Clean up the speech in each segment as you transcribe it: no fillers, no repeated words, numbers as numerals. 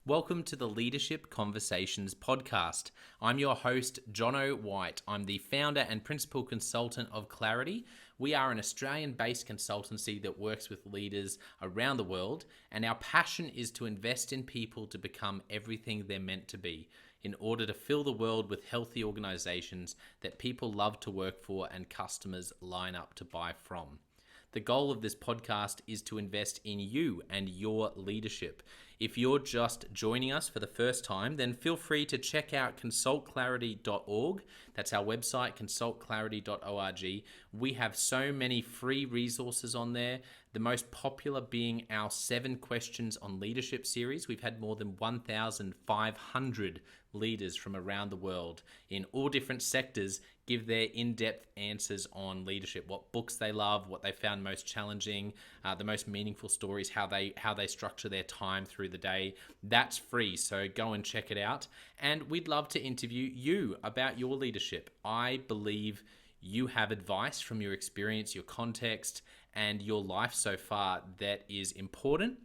Welcome to the Leadership Conversations podcast. I'm your host, Jono White. I'm the founder and principal consultant of Clarity. We are an Australian-based consultancy that works with leaders around the world, and our passion is to invest in people to become everything they're meant to be in order to fill the world with healthy organizations that people love to work for and customers line up to buy from. The goal of this podcast is to invest in you and your leadership. If you're just joining us for the first time, then feel free to check out consultclarity.org. That's our website, consultclarity.org. We have so many free resources on there, the most popular being our 7 Questions on Leadership series. We've had more than 1,500 leaders from around the world in all different sectors give their in-depth answers on leadership, what books they love, what they found most challenging, the most meaningful stories, how they structure their time through the day. That's free, so go and check it out. And we'd love to interview you about your leadership. I believe you have advice from your experience, your context, and your life so far that is important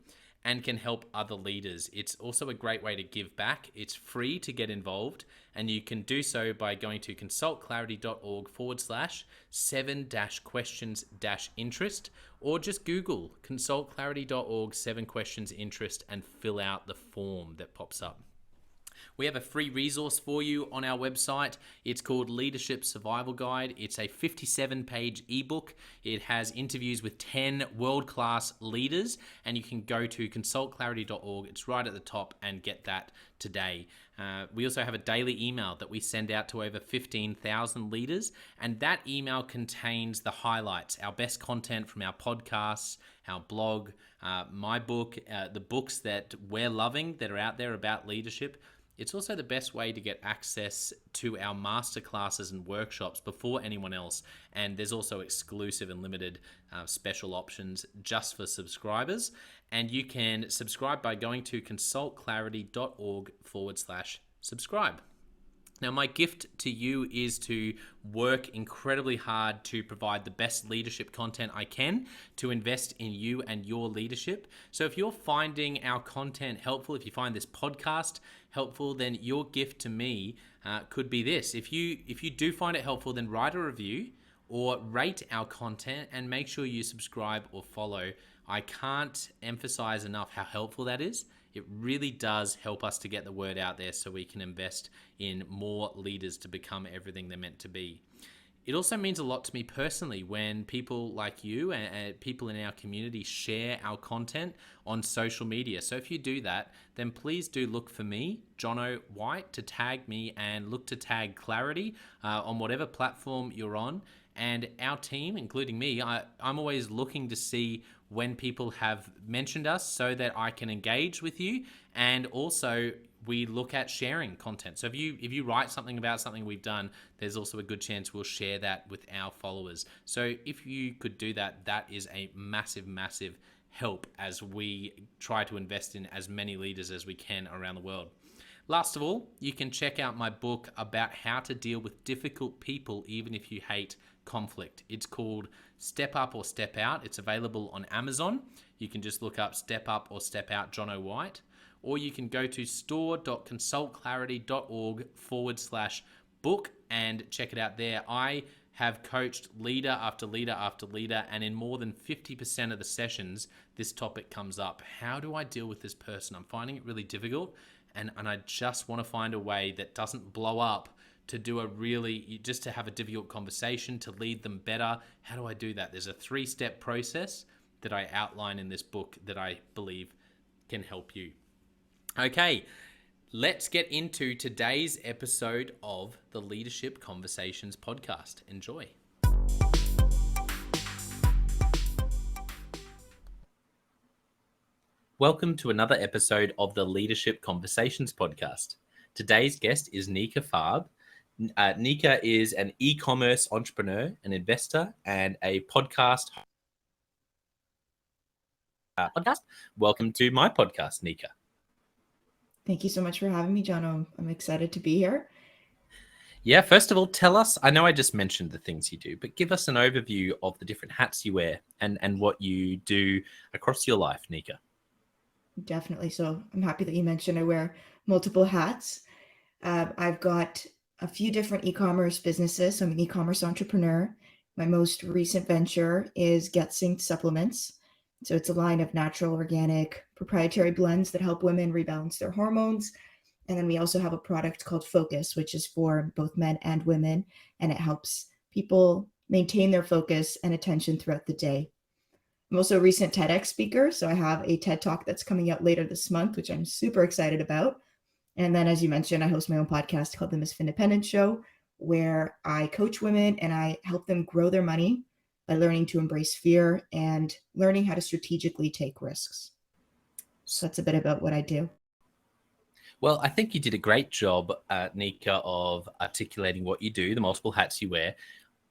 and can help other leaders. It's also a great way to give back. It's free to get involved, and you can do so by going to consultclarity.org/7-questions-interest, or just Google consultclarity.org 7 questions interest and fill out the form that pops up. We have a free resource for you on our website. It's called Leadership Survival Guide. It's a 57-page ebook. It has interviews with 10 world-class leaders, and you can go to consultclarity.org. It's right at the top, and get that today. We also have a daily email that we send out to over 15,000 leaders, and that email contains the highlights, our best content from our podcasts, our blog, my book, the books that we're loving that are out there about leadership. It's also the best way to get access to our masterclasses and workshops before anyone else. And there's also exclusive and limited special options just for subscribers. And you can subscribe by going to consultclarity.org/subscribe. Now, my gift to you is to work incredibly hard to provide the best leadership content I can to invest in you and your leadership. So if you're finding our content helpful, if you find this podcast helpful, then your gift to me could be this. If you do find it helpful, then write a review or rate our content and make sure you subscribe or follow. I can't emphasize enough how helpful that is. It really does help us to get the word out there so we can invest in more leaders to become everything they're meant to be. It also means a lot to me personally when people like you and people in our community share our content on social media. So if you do that, then please do look for me, Jono White, to tag me, and look to tag Clarity on whatever platform you're on. And our team, including me, I'm always looking to see when people have mentioned us so that I can engage with you. And also we look at sharing content. So if you write something about something we've done, there's also a good chance we'll share that with our followers. So if you could do that, that is a massive, massive help as we try to invest in as many leaders as we can around the world. Last of all, you can check out my book about how to deal with difficult people even if you hate conflict. It's called Step Up or Step Out. It's available on Amazon. You can just look up Step Up or Step Out Jono White, or you can go to store.consultclarity.org/book and check it out there. I have coached leader after leader after leader, and in more than 50% of the sessions, this topic comes up. How do I deal with this person? I'm finding it really difficult, and I just want to find a way that doesn't blow up, to do just to have a difficult conversation, to lead them better. How do I do that? There's a 3-step process that I outline in this book that I believe can help you. Okay, let's get into today's episode of the Leadership Conversations podcast. Enjoy. Welcome to another episode of the Leadership Conversations podcast. Today's guest is Nika Farb. Nika is an e-commerce entrepreneur, an investor, and a podcast. Welcome to my podcast, Nika. Thank you so much for having me, John. I'm excited to be here. Yeah, first of all, tell us, I know I just mentioned the things you do, but give us an overview of the different hats you wear and what you do across your life, Nika. Definitely. So I'm happy that you mentioned I wear multiple hats. I've got a few different e-commerce businesses. So I'm an e-commerce entrepreneur. My most recent venture is Get Synced Supplements. So it's a line of natural, organic, proprietary blends that help women rebalance their hormones. And then we also have a product called Focus, which is for both men and women, and it helps people maintain their focus and attention throughout the day. I'm also a recent TEDx speaker, so I have a TED Talk that's coming out later this month, which I'm super excited about. And then, as you mentioned, I host my own podcast called The Miss Independent Show, where I coach women and I help them grow their money by learning to embrace fear and learning how to strategically take risks. So that's a bit about what I do. Well, I think you did a great job, Nika, of articulating what you do, the multiple hats you wear.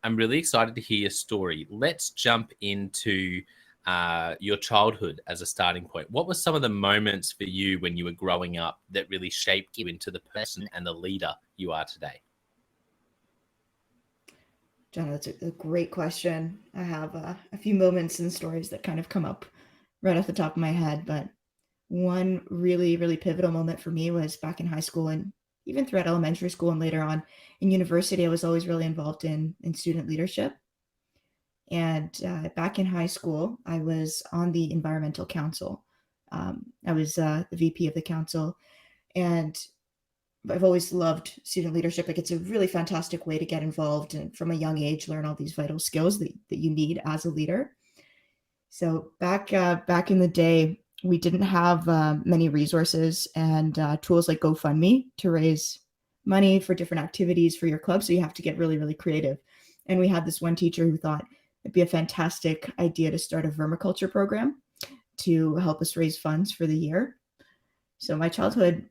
I'm really excited to hear your story. Let's jump into your childhood as a starting point. What were some of the moments for you when you were growing up that really shaped you into the person and the leader you are today? John, that's a great question. I have a few moments and stories that kind of come up right off the top of my head, but one really, really pivotal moment for me was back in high school and even throughout elementary school and later on in university. I was always really involved in student leadership. And back in high school, I was on the environmental council. I was the VP of the council, and I've always loved student leadership. Like, it's a really fantastic way to get involved and from a young age learn all these vital skills that you need as a leader. So back in the day, we didn't have many resources and tools like GoFundMe to raise money for different activities for your club. So you have to get really, really creative. And we had this one teacher who thought it'd be a fantastic idea to start a vermiculture program to help us raise funds for the year. So my childhood,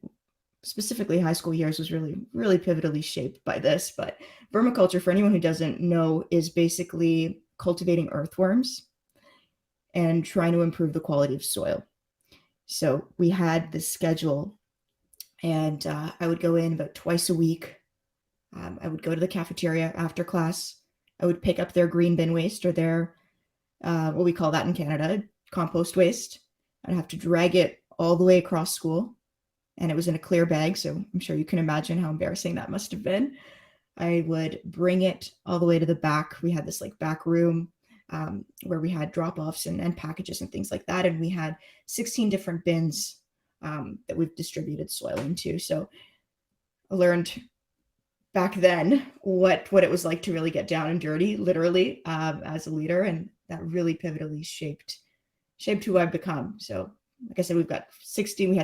specifically high school years, was really, really pivotally shaped by this. But vermiculture, for anyone who doesn't know, is basically cultivating earthworms and trying to improve the quality of soil. So we had this schedule, and I would go in about twice a week. I would go to the cafeteria after class. I would pick up their green bin waste, or their, what we call that in Canada, compost waste. I'd have to drag it all the way across school, and it was in a clear bag, so I'm sure you can imagine how embarrassing that must have been. I would bring it all the way to the back. We had this like back room where we had drop-offs and packages and things like that. And we had 16 different bins that we've distributed soil into. So I learned back then what it was like to really get down and dirty, literally, as a leader. And that really pivotally shaped who I've become. So like I said, we had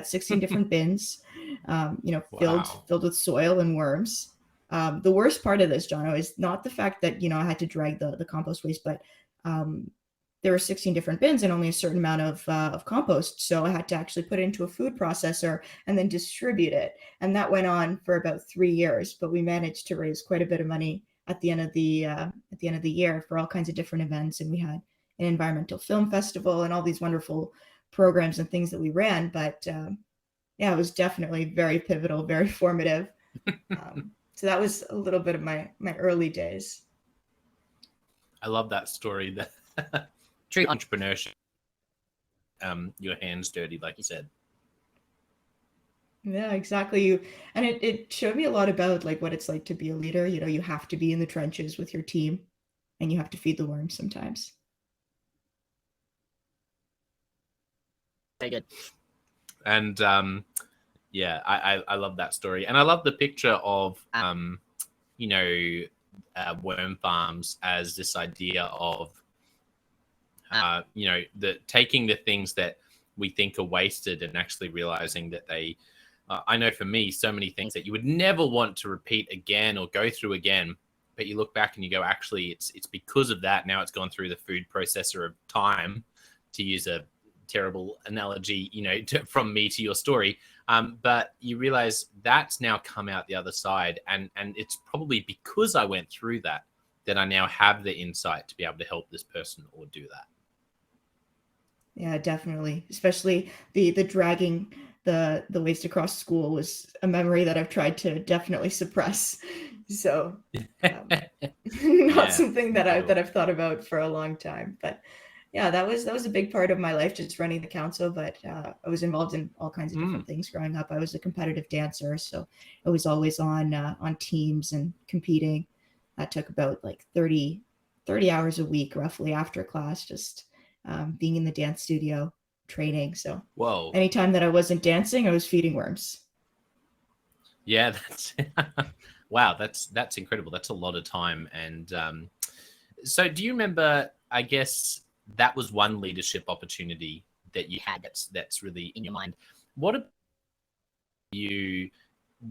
16 different bins, filled with soil and worms. The worst part of this, Jono, is not the fact that, I had to drag the compost waste, but there were 16 different bins and only a certain amount of compost. So I had to actually put it into a food processor and then distribute it. And that went on for about 3 years, but we managed to raise quite a bit of money at the end of the year for all kinds of different events. And we had an environmental film festival and all these wonderful programs and things that we ran. But it was definitely very pivotal, very formative. So that was a little bit of my early days. I love that story. That true entrepreneurship, your hands dirty, like you said. Yeah, exactly. And it showed me a lot about like what it's like to be a leader. You have to be in the trenches with your team, and you have to feed the worms sometimes. Very good. And I love that story, and I love the picture of worm farms as this idea of taking the things that we think are wasted and actually realizing that they I know for me, so many things that you would never want to repeat again or go through again, but you look back and you go, actually, it's because of that. Now it's gone through the food processor of time, to use a terrible analogy, from me to your story. But you realize that's now come out the other side. And it's probably because I went through that I now have the insight to be able to help this person or do that. Yeah, definitely. Especially the dragging the waste across school was a memory that I've tried to definitely suppress. So not something that I've thought about for a long time. But Yeah, that was a big part of my life, just running the council. But I was involved in all kinds of different things growing up. I was a competitive dancer, so I was always on teams and competing. That took about like 30 hours a week, roughly, after class, just being in the dance studio training. So Whoa. anytime that I wasn't dancing, I was feeding worms. Yeah, that's wow. That's incredible. That's a lot of time. And so, do you remember? I guess that was one leadership opportunity that you had. That's really in your mind. What about you?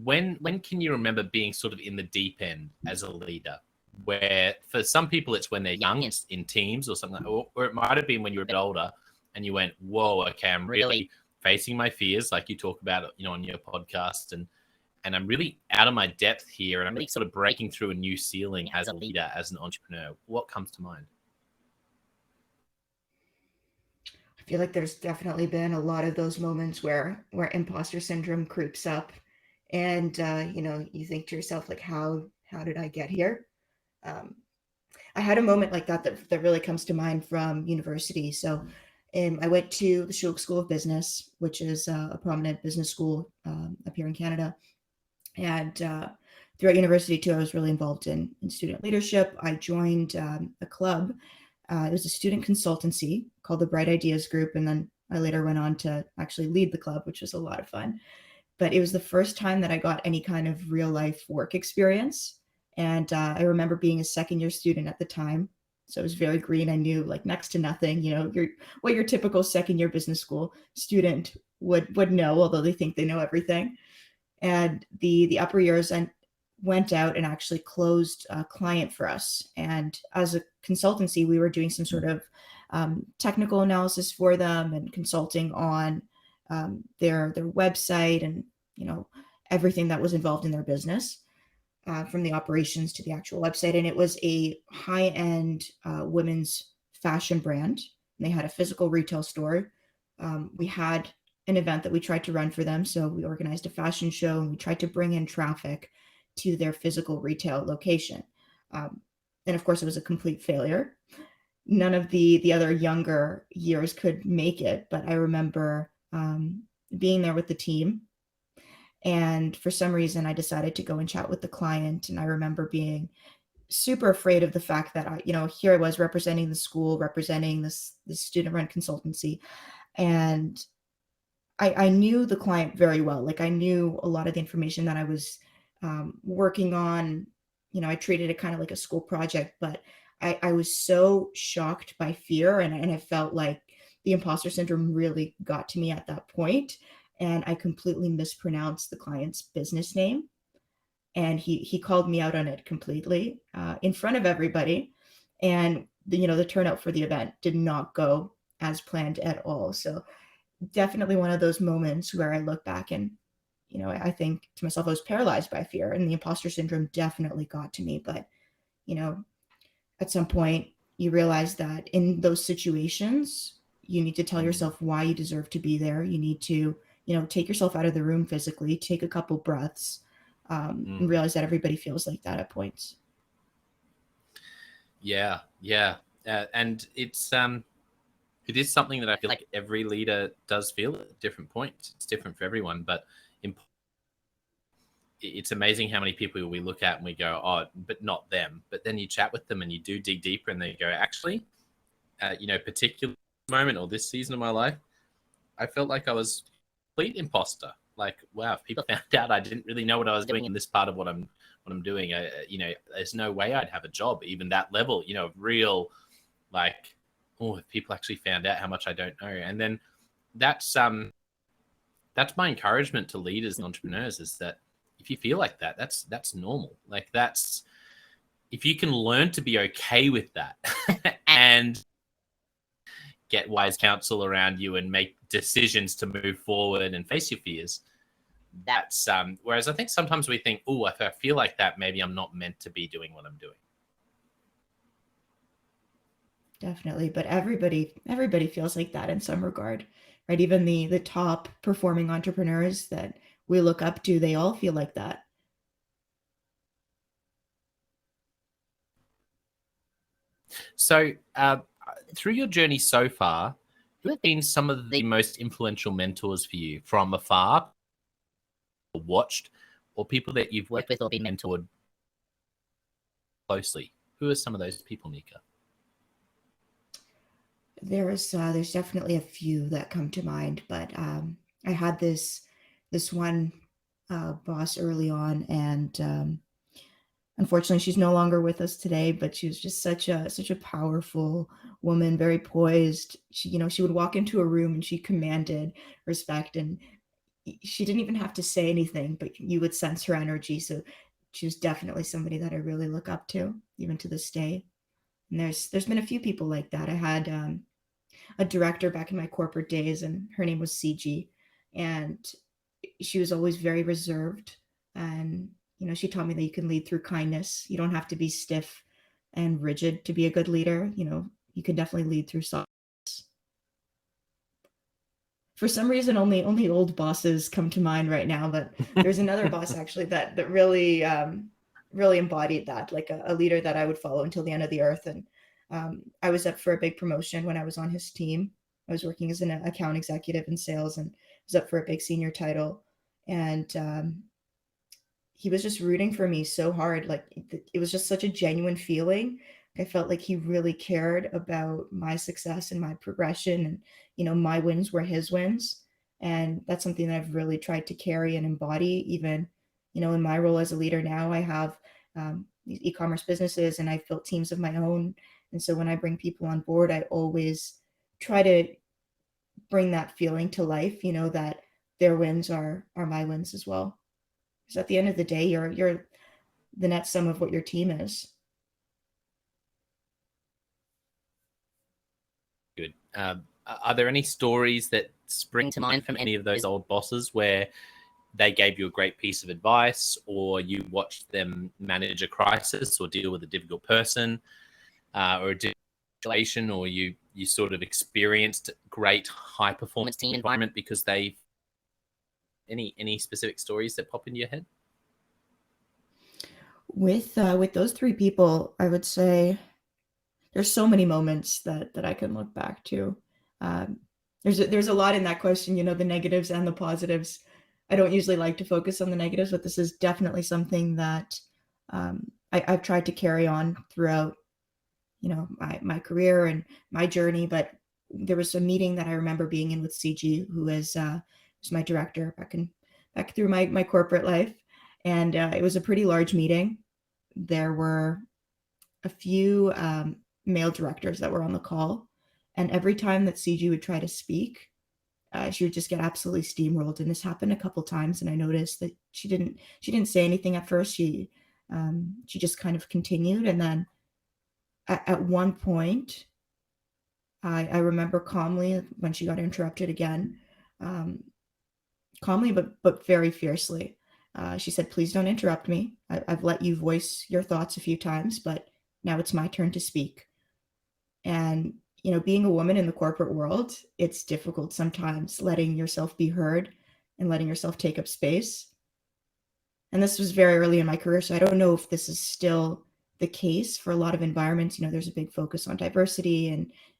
When can you remember being sort of in the deep end as a leader? Where for some people it's when they're young, it's in teams or something, or it might have been when you were a bit older and you went, "Whoa, okay, I'm really facing my fears," like you talk about, on your podcast, and I'm really out of my depth here, and I'm really sort of breaking through a new ceiling as a leader, as an entrepreneur. What comes to mind? I feel like there's definitely been a lot of those moments where imposter syndrome creeps up, and you think to yourself like, how did I get here? Um, I had a moment like that really comes to mind from university. So I went to the Schulich School of Business, which is a prominent business school up here in Canada. And throughout university, too, I was really involved in student leadership. I joined a club. It was a student consultancy called the Bright Ideas Group. And then I later went on to actually lead the club, which was a lot of fun. But it was the first time that I got any kind of real life work experience. And I remember being a second year student at the time. So I was very green. I knew like next to nothing, what your typical second year business school student would know, although they think they know everything. And the upper years and went out and actually closed a client for us. And as a consultancy, we were doing some sort of technical analysis for them and consulting on their website and everything that was involved in their business, from the operations to the actual website. And it was a high end women's fashion brand. And they had a physical retail store. We had an event that we tried to run for them. So we organized a fashion show and we tried to bring in traffic to their physical retail location. And of course, it was a complete failure. None of the other younger years could make it, but I remember being there with the team. And for some reason, I decided to go and chat with the client. And I remember being super afraid of the fact that here I was representing the school, representing this student-run consultancy, and I knew the client very well. Like I knew a lot of the information that I was working on. I treated it kind of like a school project, but I was so shocked by fear, and I felt like the imposter syndrome really got to me at that point, and I completely mispronounced the client's business name, and he called me out on it completely in front of everybody, and the turnout for the event did not go as planned at all. So definitely one of those moments where I look back and I think to myself, I was paralyzed by fear, and the imposter syndrome definitely got to me. But you know at some point you realize that in those situations you need to tell yourself why you deserve to be there. You need to take yourself out of the room physically, take a couple breaths, and realize that everybody feels like that at points. Yeah, yeah, and it is something that I feel like every leader does feel at different points. It's different for everyone, but it's amazing how many people we look at and we go, "Oh, but not them." But then you chat with them and you do dig deeper, and they go, "Actually, particular moment or this season of my life, I felt like I was a complete imposter. Like, wow, if people found out I didn't really know what I was doing in this part of what I'm doing, there's no way I'd have a job, even that level, real, like, oh, if people actually found out how much I don't know." And then that's my encouragement to leaders and entrepreneurs, is that if you feel like that, that's normal. Like, that's, if you can learn to be okay with that and get wise counsel around you and make decisions to move forward and face your fears, that's whereas I think sometimes we think, oh, if I feel like that, maybe I'm not meant to be doing what I'm doing. Definitely, but everybody feels like that in some regard, right? Even the top performing entrepreneurs that we look up to, they all feel like that. So through your journey so far, who have been some of the most influential mentors for you from afar, or watched, or people that you've worked with or been mentored closely? Who are some of those people, Nika? There's definitely a few that come to mind, but I had this one boss early on, and unfortunately, she's no longer with us today. But she was just such a powerful woman, very poised. She would walk into a room and she commanded respect, and she didn't even have to say anything, but you would sense her energy. So she was definitely somebody that I really look up to, even to this day. And there's been a few people like that. I had a director back in my corporate days, and her name was CG, and she was always very reserved. And she taught me that you can lead through kindness. You don't have to be stiff and rigid to be a good leader. You can definitely lead through softness. For some reason, only old bosses come to mind right now, but there's another boss actually that really really embodied that, like a leader that I would follow until the end of the earth. And I was up for a big promotion when I was on his team. I was working as an account executive in sales, and was up for a big senior title. And he was just rooting for me so hard. Like, it was just such a genuine feeling. I felt like he really cared about my success and my progression, and my wins were his wins. And that's something that I've really tried to carry and embody, even in my role as a leader now. I have these e-commerce businesses, and I've built teams of my own. And so when I bring people on board, I always try to bring that feeling to life, that their wins are my wins as well. Because at the end of the day, you're the net sum of what your team is. Good. Are there any stories that spring to mind from any of those old bosses where they gave you a great piece of advice, or you watched them manage a crisis or deal with a difficult person, or a situation, or you sort of experienced great high performance team environment because they... Any specific stories that pop into your head? With those three people, I would say there's so many moments that I can look back to. There's a lot in that question, the negatives and the positives. I don't usually like to focus on the negatives, but this is definitely something that I've tried to carry on throughout, my career and my journey. But there was a meeting that I remember being in with CG, who was my director back through my corporate life, and it was a pretty large meeting. There were a few male directors that were on the call, and every time that CG would try to speak, she would just get absolutely steamrolled. And this happened a couple times, and I noticed that she didn't say anything at first. She just kind of continued, and then at one point, I remember calmly, when she got interrupted again, calmly but very fiercely, she said, "Please don't interrupt me. I've let you voice your thoughts a few times, but now it's my turn to speak." And being a woman in the corporate world, it's difficult sometimes letting yourself be heard and letting yourself take up space. And this was very early in my career, so I don't know if this is still the case for a lot of environments. There's a big focus on diversity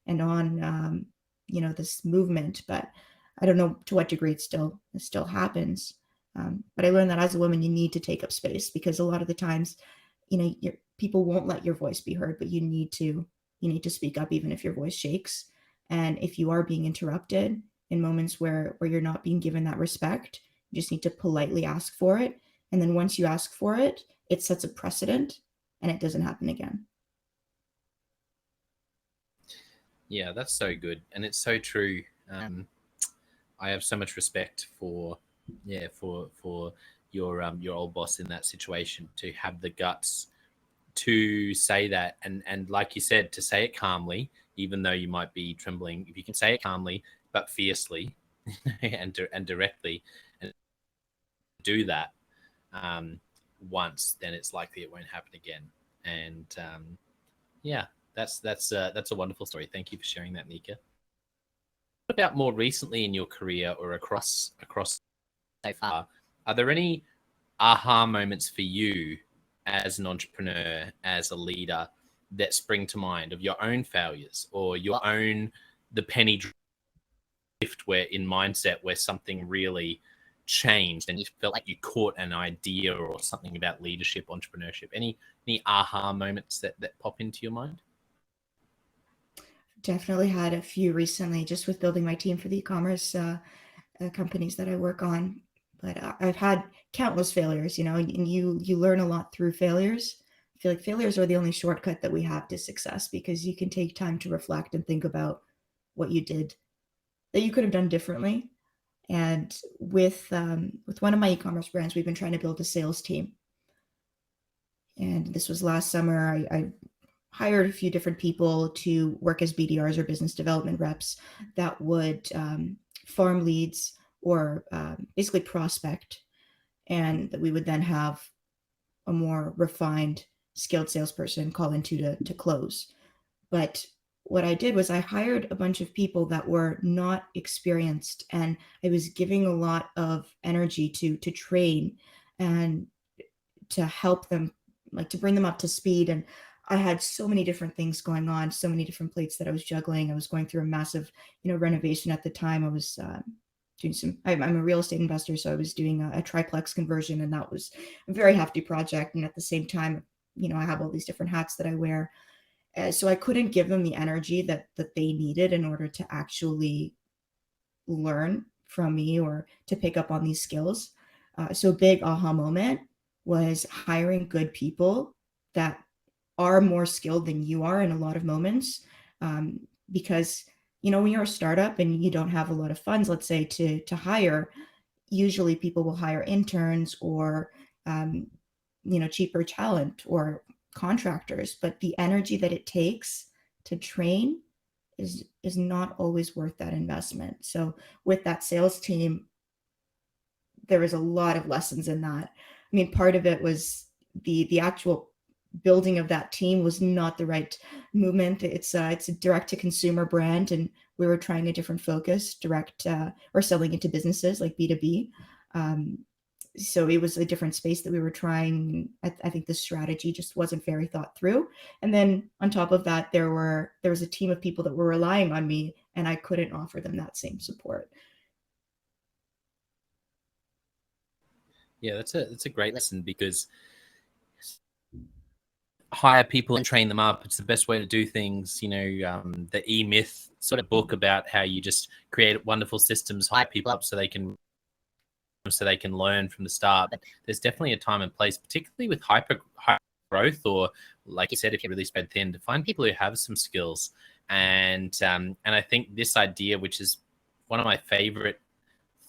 and on this movement, but I don't know to what degree it still happens. But I learned that as a woman, you need to take up space, because a lot of the times, people won't let your voice be heard, but you need to speak up, even if your voice shakes. And if you are being interrupted in moments where you're not being given that respect, you just need to politely ask for it. And then once you ask for it, it sets a precedent, and it doesn't happen again. Yeah, that's so good, and it's so true. I have so much respect for your old boss in that situation, to have the guts to say that, and like you said, to say it calmly, even though you might be trembling. If you can say it calmly but fiercely and directly, and do that once, then it's likely it won't happen again. And yeah, that's a wonderful story. Thank you for sharing that, Nika. What about more recently in your career, or across so far? Are there any aha moments for you as an entrepreneur, as a leader, that spring to mind of your own failures or your own the penny shift where in mindset where something really changed and you felt like you caught an idea or something about leadership, entrepreneurship? Any aha moments that pop into your mind? Definitely had a few recently, just with building my team for the e-commerce companies that I work on. But I've had countless failures, and you learn a lot through failures. I feel like failures are the only shortcut that we have to success, because you can take time to reflect and think about what you did that you could have done differently. And with one of my e-commerce brands, we've been trying to build a sales team. And this was last summer. I hired a few different people to work as BDRs or business development reps that would farm leads or basically prospect, and that we would then have a more refined, skilled salesperson call into to close. But what I did was I hired a bunch of people that were not experienced, and I was giving a lot of energy to train and to help them, like to bring them up to speed. And I had so many different things going on, so many different plates that I was juggling. I was going through a massive, renovation at the time. I was doing I'm a real estate investor, so I was doing a triplex conversion, and that was a very hefty project. And at the same time, I have all these different hats that I wear. So I couldn't give them the energy that they needed in order to actually learn from me or to pick up on these skills. So big aha moment was hiring good people that are more skilled than you are in a lot of moments. Because, when you're a startup and you don't have a lot of funds, let's say to hire, usually people will hire interns or, cheaper talent or contractors, but the energy that it takes to train is not always worth that investment. So with that sales team, there was a lot of lessons in that. I mean, part of it was the actual building of that team was not the right movement. It's a direct to consumer brand, and we were trying a different focus, direct or selling into businesses like B2B. So it was a different space that we were trying. I think the strategy just wasn't very thought through. And then on top of that, there was a team of people that were relying on me, and I couldn't offer them that same support. Yeah, that's a great lesson, because hire people and train them up. It's the best way to do things. The E-Myth sort of book about how you just create wonderful systems, hire people up so they can learn from the start. But there's definitely a time and place, particularly with hyper growth, or like you said, if you really spread thin, to find people who have some skills. And I think this idea, which is one of my favorite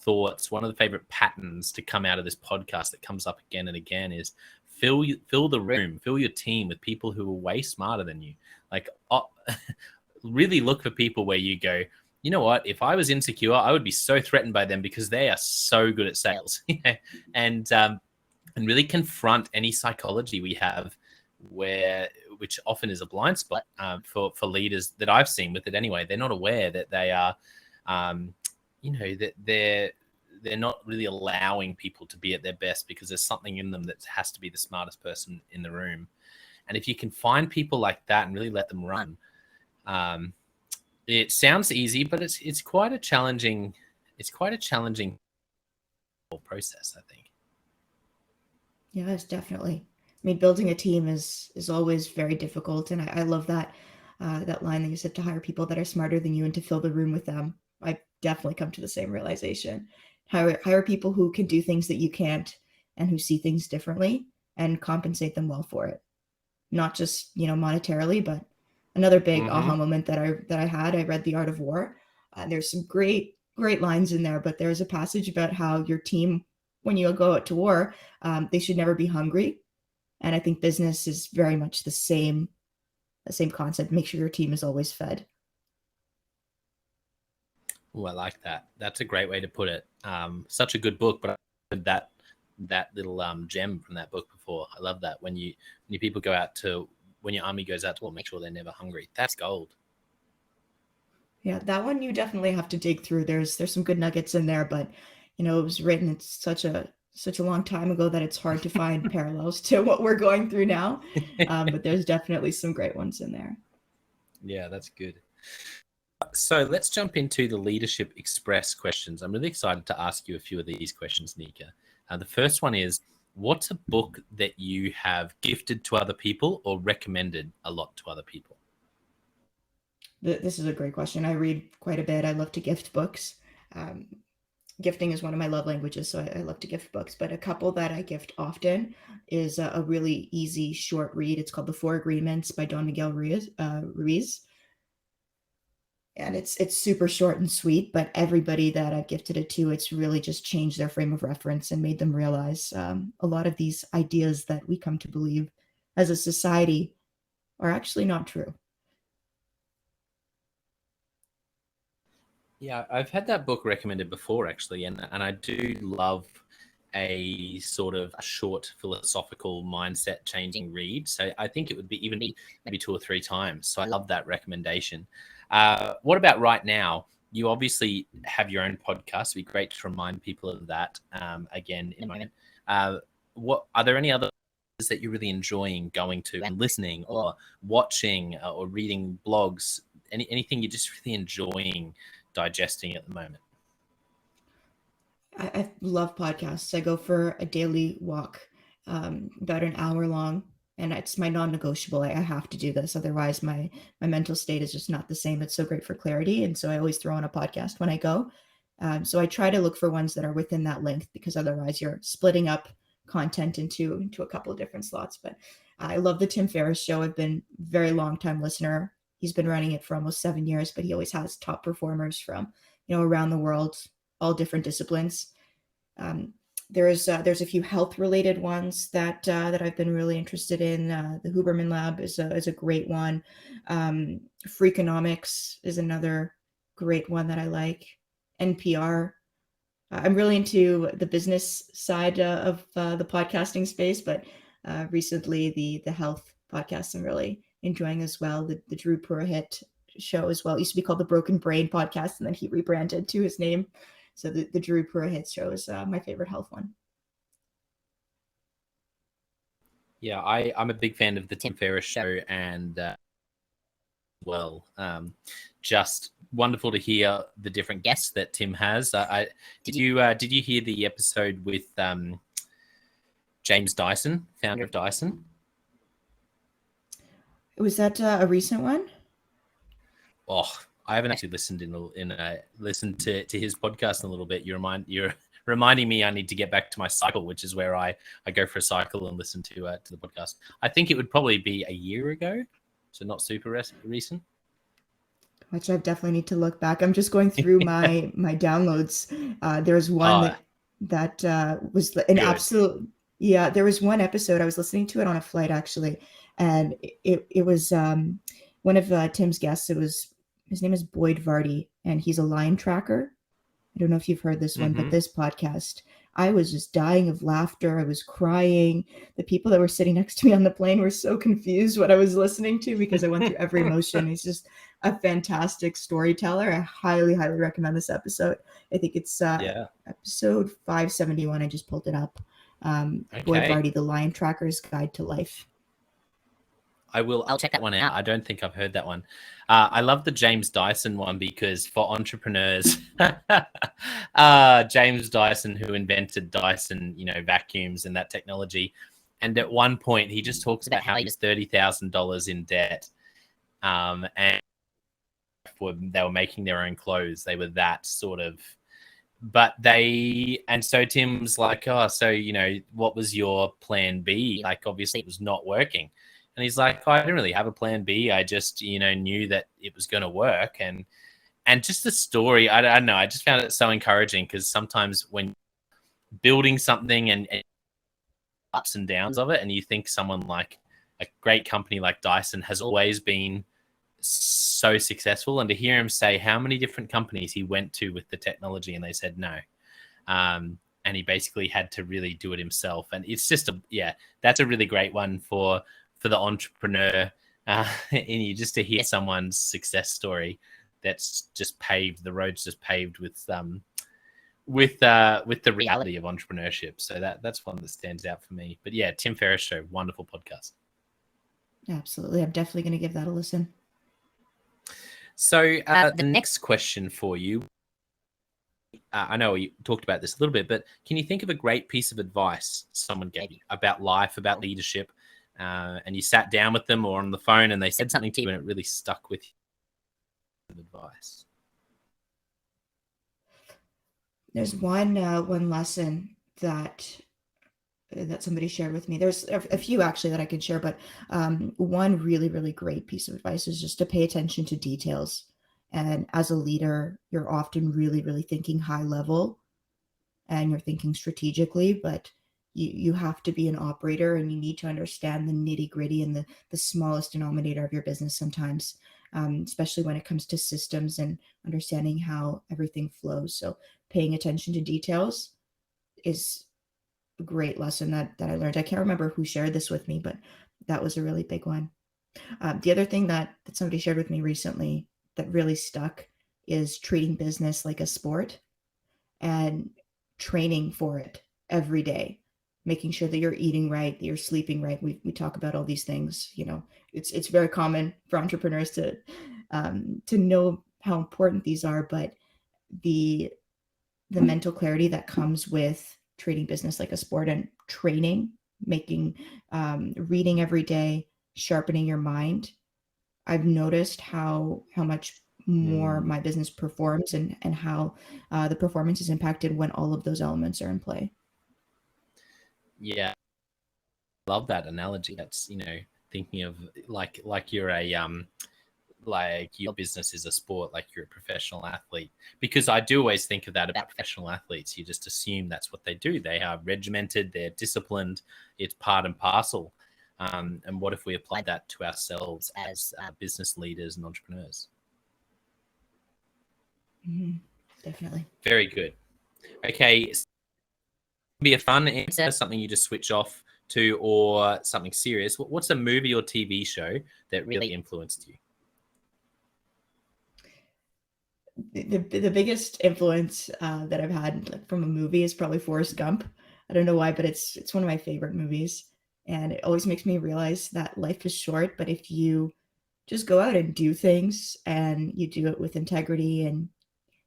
thoughts, one of the favorite patterns to come out of this podcast that comes up again and again, is fill the room, fill your team with people who are way smarter than you. Like, really look for people where you go, you know what, if I was insecure, I would be so threatened by them because they are so good at sales. And really confront any psychology we have, which often is a blind spot for leaders that I've seen with it anyway. They're not aware that they are that they're not really allowing people to be at their best, because there's something in them that has to be the smartest person in the room. And if you can find people like that and really let them run, it sounds easy, but it's quite a challenging process, I think. Yeah, it's definitely. I mean, building a team is always very difficult, and I love that that line that you said, to hire people that are smarter than you and to fill the room with them. I've definitely come to the same realization. Hire people who can do things that you can't, and who see things differently, and compensate them well for it. Not just monetarily, but another big aha moment that I had. I read The Art of War. There's some great lines in there, but there's a passage about how your team, when you go out to war, they should never be hungry. And I think business is very much the same concept. Make sure your team is always fed. Oh, I like that. That's a great way to put it. Such a good book, but I heard that little gem from that book before. I love that. When people go out to, when your army goes out to war, make sure they're never hungry. That's gold. Yeah, that one you definitely have to dig through. There's some good nuggets in there, but it was written in such such a long time ago that it's hard to find parallels to what we're going through now. But there's definitely some great ones in there. Yeah, that's good. So let's jump into the Leadership Express questions. I'm really excited to ask you a few of these questions, Nika. The first one is, what's a book that you have gifted to other people or recommended a lot to other people? This is a great question. I read quite a bit. I love to gift books. Gifting is one of my love languages, so I love to gift books. But a couple that I gift often is a really easy, short read. It's called The Four Agreements by Don Miguel Ruiz. And it's super short and sweet, but everybody that I've gifted it to, it's really just changed their frame of reference and made them realize a lot of these ideas that we come to believe as a society are actually not true. Yeah, I've had that book recommended before, actually, and I do love a sort of a short philosophical mindset changing read. So I think it would be even maybe 2 or 3 times. So I love that recommendation. What about right now? You obviously have your own podcast. It'd be great to remind people of that again in a moment. What are there any other that you're really enjoying going to and listening or watching or reading blogs? Anything you're just really enjoying digesting at the moment? I love podcasts. I go for a daily walk, about an hour long, and it's my non-negotiable. I have to do this, otherwise my mental state is just not the same. It's so great for clarity, and so I always throw on a podcast when I go. So I try to look for ones that are within that length, because otherwise you're splitting up content into a couple of different slots. But I love the Tim Ferriss show. I've been a very long time listener. He's been running it for almost 7 years, but he always has top performers from around the world, all different disciplines. There's a few health related ones that I've been really interested in. The Huberman Lab is a great one. Freakonomics is another great one that I like. NPR. I'm really into the business side of the podcasting space, but recently the health podcast I'm really enjoying as well. The Drew Purohit show as well. It used to be called the Broken Brain podcast, and then he rebranded to his name. So the Drew Purohit show is my favorite health one. Yeah, I'm a big fan of the Tim Ferriss show, and well, just wonderful to hear the different guests that Tim has. Did you hear the episode with James Dyson, founder of Dyson? Was that a recent one? Oh, I haven't actually listened listened to his podcast in a little bit. You're reminding me I need to get back to my cycle, which is where I go for a cycle and listen to the podcast. I think it would probably be a year ago, so not super recent. Which I definitely need to look back. I'm just going through my downloads. There's one that was an good. Absolute. Yeah, there was one episode I was listening to it on a flight actually, and it was one of Tim's guests. His name is Boyd Vardy, and he's a line tracker. I don't know if you've heard this one, but this podcast, I was just dying of laughter. I was crying. The people that were sitting next to me on the plane were so confused what I was listening to, because I went through every emotion. He's just a fantastic storyteller. I highly, highly recommend this episode. I think it's episode 571. I just pulled it up. Boyd Vardy, The Lion Tracker's Guide to Life. I'll check that one out. I don't think I've heard that one. I love the James Dyson one, because for entrepreneurs, James Dyson, who invented Dyson, vacuums and that technology. And at one point he just talks about how he's $30,000 in debt. And they were making their own clothes. They were that sort of, and so Tim's like, what was your plan B? Like, obviously it was not working. And he's like, I didn't really have a plan B. I just, knew that it was going to work. And just the story, I don't know. I just found it so encouraging, because sometimes when building something and ups and downs of it, and you think someone like a great company like Dyson has always been so successful, and to hear him say how many different companies he went to with the technology and they said no. And he basically had to really do it himself. And it's just that's a really great one for the entrepreneur, and you just to hear someone's success story that's just paved, the road's just paved with with the reality of entrepreneurship. So that's one that stands out for me. But yeah, Tim Ferriss Show, wonderful podcast. Absolutely. I'm definitely going to give that a listen. So the next question for you, I know we talked about this a little bit, but can you think of a great piece of advice someone gave you about life, about leadership, and you sat down with them or on the phone and they said something to you and it really stuck with you? Advice. There's one lesson that somebody shared with me. There's a few actually that I can share, but one really, really great piece of advice is just to pay attention to details. And as a leader, you're often really, really thinking high level and you're thinking strategically, but you have to be an operator and you need to understand the nitty gritty and the smallest denominator of your business sometimes, especially when it comes to systems and understanding how everything flows. So paying attention to details is a great lesson that I learned. I can't remember who shared this with me, but that was a really big one. The other thing that somebody shared with me recently that really stuck is treating business like a sport and training for it every day, making sure that you're eating right, that you're sleeping right. We talk about all these things. You know, it's very common for entrepreneurs to know how important these are, but the mental clarity that comes with treating business like a sport and training, making reading every day, sharpening your mind. I've noticed how much more my business performs and how the performance is impacted when all of those elements are in play. Yeah, love that analogy. That's, thinking of like you're a like your business is a sport, like you're a professional athlete. Because I do always think of that about professional athletes. You just assume that's what they do. They are regimented, they're disciplined, it's part and parcel. And what if we applied that to ourselves as business leaders and entrepreneurs? Definitely. Very good. Okay, be a fun answer, something you just switch off to, or something serious. What's a movie or TV show that really influenced you? The biggest influence that I've had from a movie is probably Forrest Gump. I don't know why, but it's one of my favorite movies, and it always makes me realize that life is short. But if you just go out and do things, and you do it with integrity, and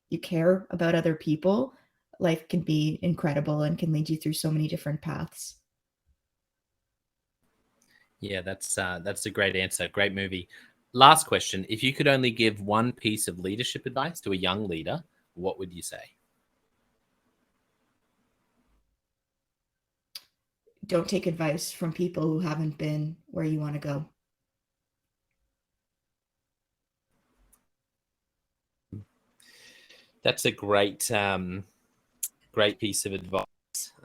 you care about other people, life can be incredible and can lead you through so many different paths. Yeah, that's a great answer. Great movie. Last question. If you could only give one piece of leadership advice to a young leader, what would you say? Don't take advice from people who haven't been where you want to go. That's a great great piece of advice.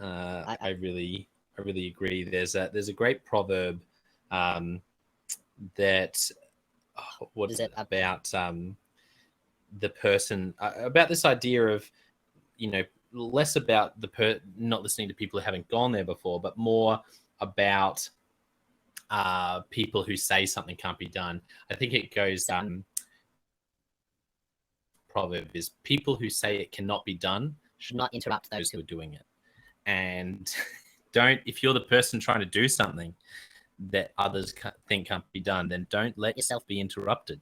I really agree. There's a great proverb that what is it about the person about this idea of less about not listening to people who haven't gone there before, but more about people who say something can't be done. I think it goes proverb is people who say it cannot be done should not interrupt those who are doing it. And don't, if you're the person trying to do something that others think can't be done, then don't let yourself be interrupted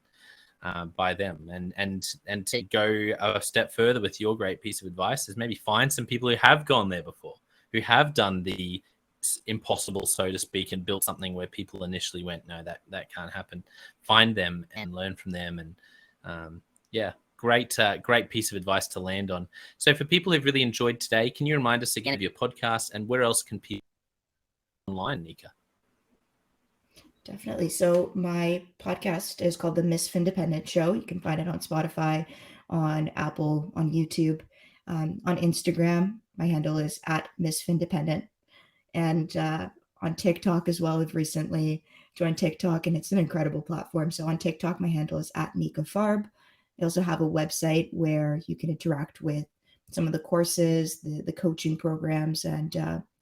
by them. And to go a step further with your great piece of advice is maybe find some people who have gone there before, who have done the impossible, so to speak, and built something where people initially went, no, that can't happen. Find them and learn from them. And great piece of advice to land on. So for people who've really enjoyed today, can you remind us again of your podcast and where else can people online, Nika? Definitely. So my podcast is called The Miss Findependent Show. You can find it on Spotify, on Apple, on YouTube, on Instagram. My handle is at Miss Findependent. And on TikTok as well. We've recently joined TikTok, and it's an incredible platform. So on TikTok, my handle is at Nika Farb. I also have a website where you can interact with some of the courses, the coaching programs, and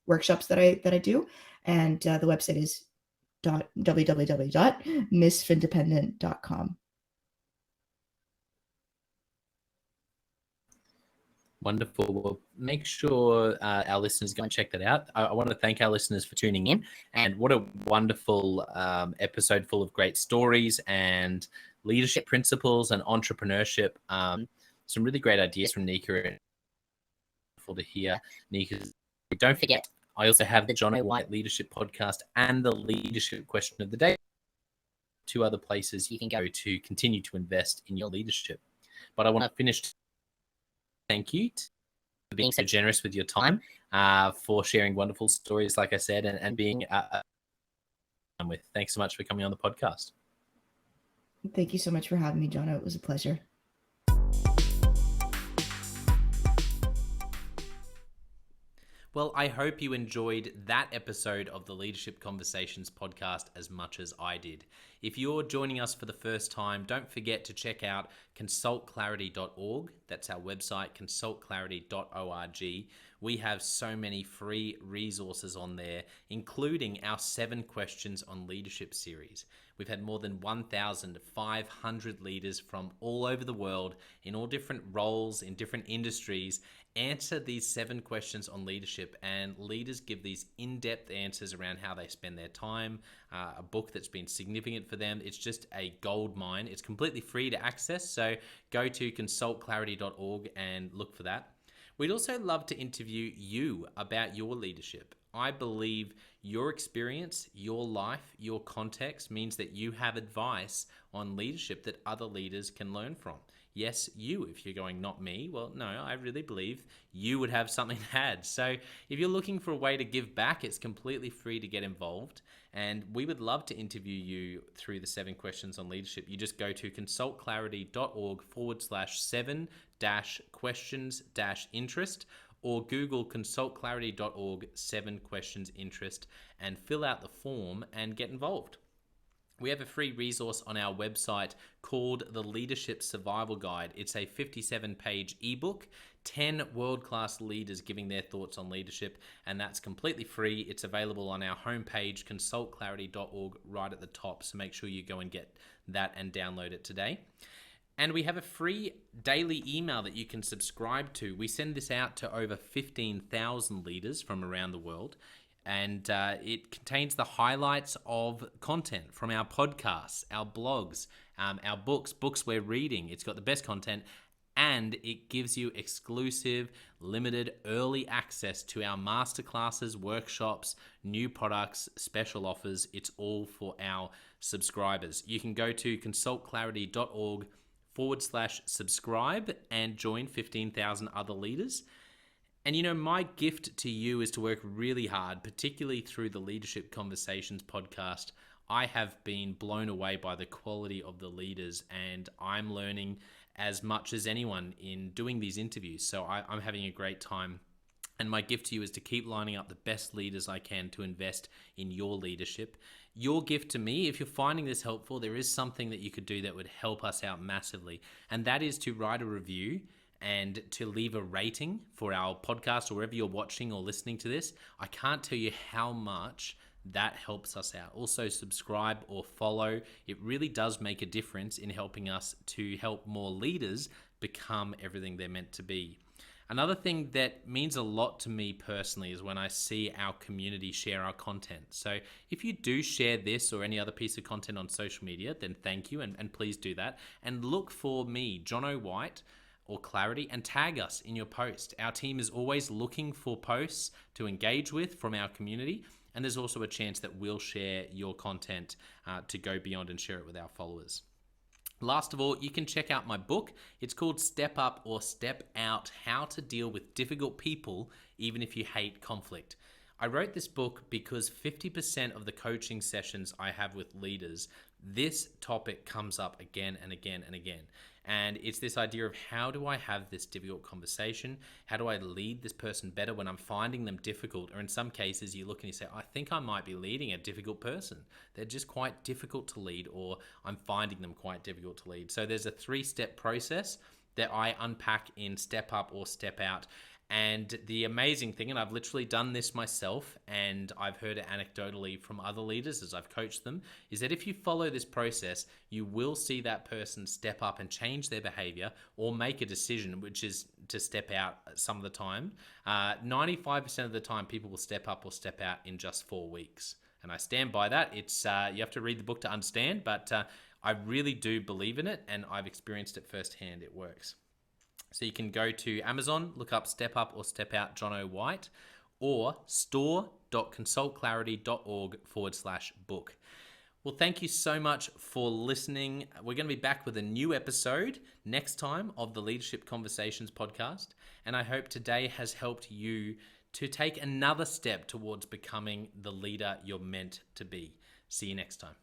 workshops that I do. And the website is www.missfindependent.com. Wonderful. Well, make sure our listeners go and check that out. I want to thank our listeners for tuning in. And what a wonderful episode full of great stories and leadership principles and entrepreneurship. Some really great ideas from Nika. And wonderful to hear Nika's. Don't forget, I also have the John A. White Leadership Podcast and the Leadership Question of the Day. 2 other places you can go to continue to invest in your leadership. But I want to finish. Thank you for being so generous with your time, for sharing wonderful stories, like I said, and being with. Thanks so much for coming on the podcast. Thank you so much for having me, John. It was a pleasure. Well, I hope you enjoyed that episode of the Leadership Conversations podcast as much as I did. If you're joining us for the first time, don't forget to check out consultclarity.org. That's our website, consultclarity.org. We have so many free resources on there, including our 7 Questions on Leadership series. We've had more than 1,500 leaders from all over the world in all different roles, in different industries, answer these 7 questions on leadership, and leaders give these in-depth answers around how they spend their time, a book that's been significant for them. It's just a gold mine. It's completely free to access, so go to consultclarity.org and look for that. We'd also love to interview you about your leadership. I believe your experience, your life, your context means that you have advice on leadership that other leaders can learn from. Yes, you. If you're going, not me, well, no, I really believe you would have something to add. So if you're looking for a way to give back, it's completely free to get involved. And we would love to interview you through the 7 Questions on Leadership. You just go to consultclarity.org/7-questions-interest, or Google consultclarity.org 7 questions interest and fill out the form and get involved. We have a free resource on our website called the Leadership Survival Guide. It's a 57-page ebook, 10 world-class leaders giving their thoughts on leadership, and that's completely free. It's available on our homepage, consultclarity.org, right at the top, so make sure you go and get that and download it today. And we have a free daily email that you can subscribe to. We send this out to over 15,000 leaders from around the world. And it contains the highlights of content from our podcasts, our blogs, our books we're reading. It's got the best content, and it gives you exclusive, limited, early access to our masterclasses, workshops, new products, special offers. It's all for our subscribers. You can go to consultclarity.org/subscribe and join 15,000 other leaders. And you know, my gift to you is to work really hard, particularly through the Leadership Conversations podcast. I have been blown away by the quality of the leaders, and I'm learning as much as anyone in doing these interviews. So I'm having a great time. And my gift to you is to keep lining up the best leaders I can to invest in your leadership. Your gift to me, if you're finding this helpful, there is something that you could do that would help us out massively. And that is to write a review and to leave a rating for our podcast or wherever you're watching or listening to this. I can't tell you how much that helps us out. Also, subscribe or follow. It really does make a difference in helping us to help more leaders become everything they're meant to be. Another thing that means a lot to me personally is when I see our community share our content. So if you do share this or any other piece of content on social media, then thank you, and please do that. And look for me, John O. White, or Clarity, and tag us in your post. Our team is always looking for posts to engage with from our community, and there's also a chance that we'll share your content to go beyond and share it with our followers. Last of all, you can check out my book. It's called Step Up or Step Out: How to Deal with Difficult People Even If You Hate Conflict. I wrote this book because 50% of the coaching sessions I have with leaders, this topic comes up again and again and again. And it's this idea of, how do I have this difficult conversation? How do I lead this person better when I'm finding them difficult? Or in some cases, you look and you say, I think I might be leading a difficult person. They're just quite difficult to lead, or I'm finding them quite difficult to lead. So there's a 3-step process that I unpack in Step Up or Step Out. And the amazing thing, and I've literally done this myself, and I've heard it anecdotally from other leaders as I've coached them, is that if you follow this process, you will see that person step up and change their behavior or make a decision, which is to step out some of the time. 95% of the time, people will step up or step out in just 4 weeks. And I stand by that. It's you have to read the book to understand, but I really do believe in it, and I've experienced it firsthand. It works. So you can go to Amazon, look up Step Up or Step Out John O. White, or store.consultclarity.org/book. Well, thank you so much for listening. We're going to be back with a new episode next time of the Leadership Conversations podcast. And I hope today has helped you to take another step towards becoming the leader you're meant to be. See you next time.